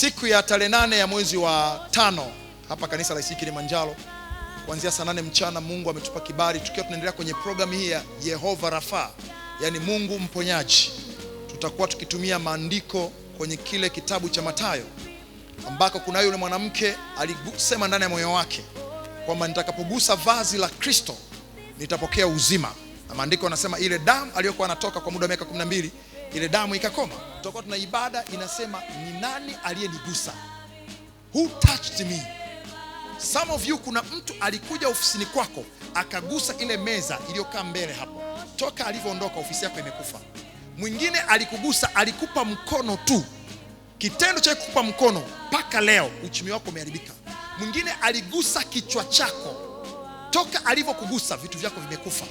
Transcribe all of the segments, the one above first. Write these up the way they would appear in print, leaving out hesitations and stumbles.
Siku ya tarehe 8 ya mwezi wa 5 hapa kanisa la ICC Kilimanjaro, kuanzia saa 8 mchana, Mungu ametupa kibali tukiwa tunaendelea kwenye programu hii ya Yehova Rafa, yani Mungu mponyaji. Tutakuwa tukitumia maandiko kwenye kile kitabu cha Mathayo, ambako kuna yule mwanamke alisema ndani ya moyo wake kwamba nitakapogusa vazi la Kristo nitapokea uzima. Na maandiko yanasema ile damu aliyokuwa anatoka kwa muda wa miaka 12, ile damu ikakoma. Tutakuwa tuna ibada inasema ni nani aliyenigusa? Who touched me? Some of you, kuna mtu alikuja ofisini kwako akagusa ile meza iliyokaa mbele hapo. Toka alivyoondoka ofisi yako imekufa. Mwingine alikugusa, alikupa mkono tu. Kitendo cha kukupa mkono mpaka leo uchumi wako umeharibika. Mwingine aligusa kichwa chako. Toka alivyokugusa vitu vyako vimekufa.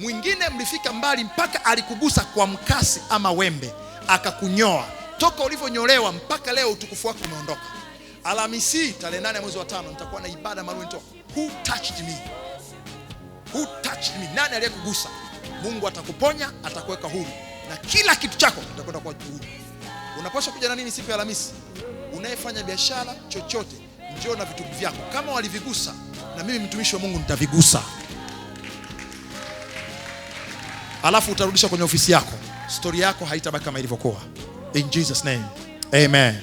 Mwingine mlifika mbali mpaka alikugusa kwa mkasi ama wembe akakunyoa. Toka ulivyonyolewa mpaka leo utukufu wako umeondoka. Alhamisi tarehe 8 mwezi wa 5 nitakuwa na ibada maalum tu. Who touched me? Who touched me? Nani aliyekugusa? Mungu atakuponya, atakuweka huru, na kila kitu chako kitakwenda kwa huru. Unapaswa kuja na nini siku ya Alhamisi? Unayefanya biashara chochote, njoo na vitu vyako. Kama walivigusa, na mimi mtumishi wa Mungu nitavigusa. Alafu utarudisha kwenye ofisi yako. Story yako haitabaki kama ilivyokuwa. In Jesus name. Amen.